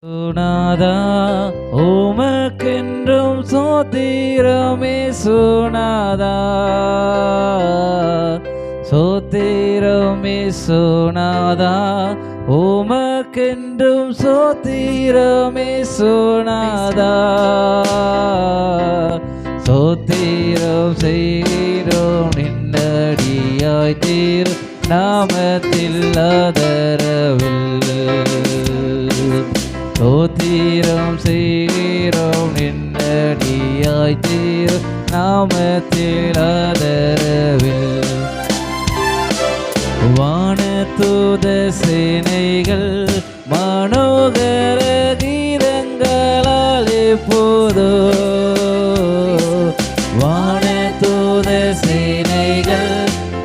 சுனாதா உமக்கென்றும் சோத்திரமே சுனாதா சோத்திரமே சுனாதா உமக்கென்றும் சோத்திரமே சுனாதா சோத்திரம் செய்கிறோம் நின்னடியாய் தீர் நாமத்தில் ஆதரவில் சோத்திரம் செய்கிறோம் நின்னடியாய் தீர் நாமத்தில் ஆதரவில் வானதூத சேனைகள் மனோகர கீதங்களால் எப்போதோ வானதூத சேனைகள்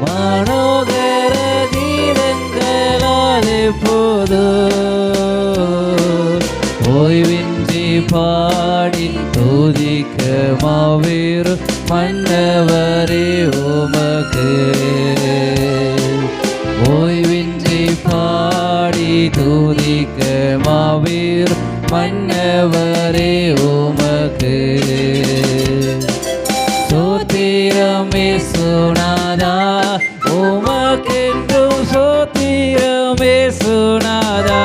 மனோகர கீதங்களால் எப்போதோ ஓய்வின்றி பாடி துதிக்க மாவீரு மன்னவரே உமக்கு ஓய்வின்றி பாடி துதிக்க மாவீரு மன்னவரே உமக்கு சோத்திரமே சுனாதா உமக்கென்றும் சோத்திரமே சுனாதா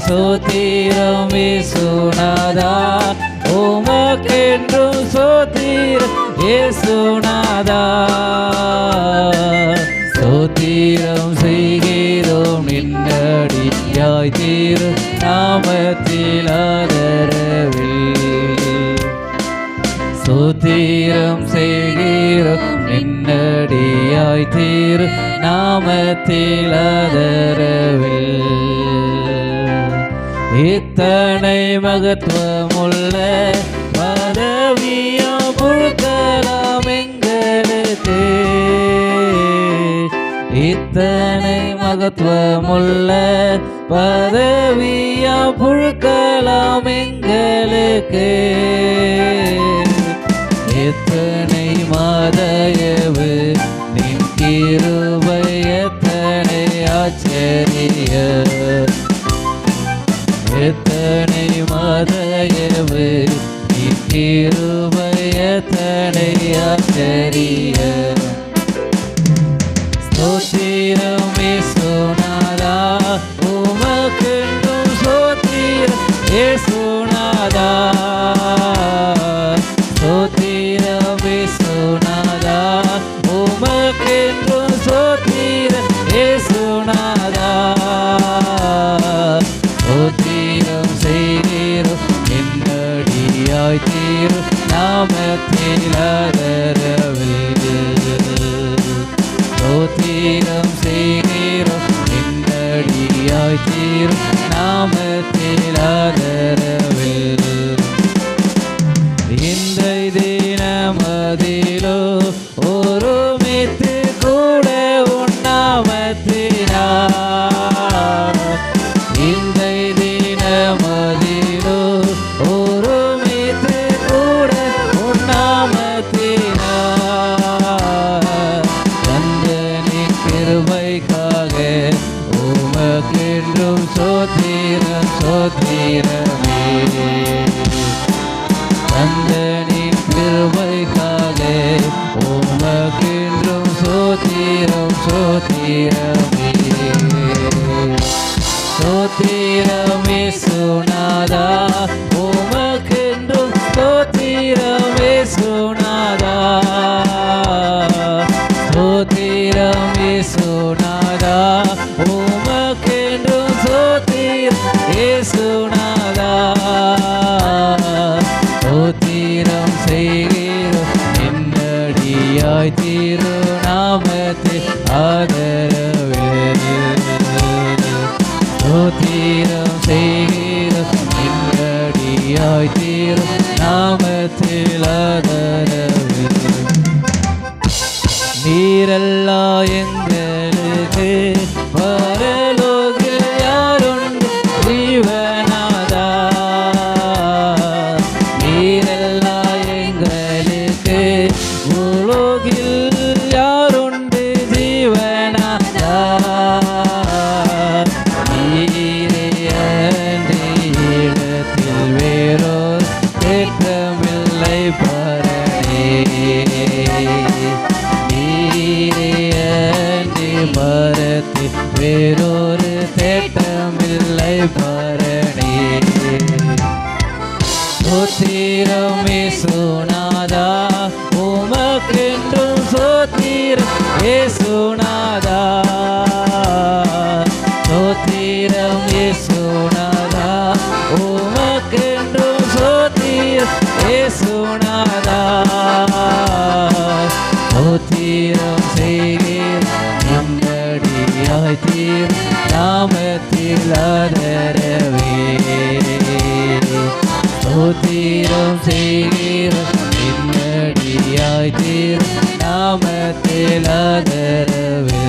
சோத்திரமே சுனாதா உமக்கென்றும் சோத்திர ஏசுநாதா சோத்திரம் செய்கிறோம் நின்னடியாய் தீர் நாமத்தில் ஆதரவில் சோத்திரம் செய்கிறோம் நின்னடியாய் தீர் நாமத்தில் ஆதரவில் இத்தனை மகத்துவமுள்ள பதவியா புழுக்கலாம் எங்களுக்கு இத்தனை மகத்துவமுள்ள பதவியா புழுக்கலாம் எங்களுக்கு எத்தனை மாதயவு நின் கிருபை எத்தனை ஆச்சரிய எத்தனை மாதயவு நின் கிருபை எத்தனை ஆச்சரிய ஸ்தோத்திரம் இயேசுநாதா உமக்கென்றும் ஸ்தோத்திரம் இயேசுநாதா ஸ்தோத்திரம் இயேசுநாதா உமக்கென்றும் ஸ்தோத்திரம் இயேசுநாதா ஸ்தோத்திரம் செய்கிறோம் என்னடியாய் தீர் நாமத்தில் ஆதரவில் ஸ்தோத்திரம் செய்கிறோம் என்னடியாய் தீர் நாமத்தில் ஆதரவில் இந்த தினமதிலோ ஒருமித்து கூட உண்ணாமத்தினா இந்த தினமதிலோ ஒருமித்து கூட உண்ணாமத்தினா கிருபைக்காக உமக்கென்றும் சோத்திரம் சோத்திரமே தந்தனின் கிருபைக்காக உமக்கென்றும் சோத்திரம் சோத்திரமே சோத்திரமே சுனாதா உமக்கென்றும் சோத்திரமே சுனாதா சோத்திரமே சுனாதா உமக்கென்றும் சோத்திரம் ஏசுநாதா சோத்திரம் செய்கிறோம் என்னடியாய் தீரு நாமத்தில் ஆதரவில் சோத்திரம் செய்கிறோம் என்னடியாய் தீரு நாமத்தில் ஆதரவில் நீரல்லா எங்களுக்கு பரலோகில் யாருண்டு ஜீவநாதா நீரல்லா எங்களுக்கு உலோகில் யாருண்டு ஜீவநாதா நீரே வேறொரு தேட்டமில்லை பரணி. சோத்திரம் இயேசுநாதா, உமக்கென்றும் சோத்திரம் இயேசுநாதா. சோத்திரம் இயேசுநாதா, உமக்கென்றும் சோத்திரம் இயேசுநாதா. சோத்திரம் செய்கிறேன் நிம்மதியாய் தீர் நாமத்தில் ஆதரவே. ஸ்தோத்திரம் செய்கிறோம் நிம்மதியாய் தீர் நாமத்தில் ஆதரவே.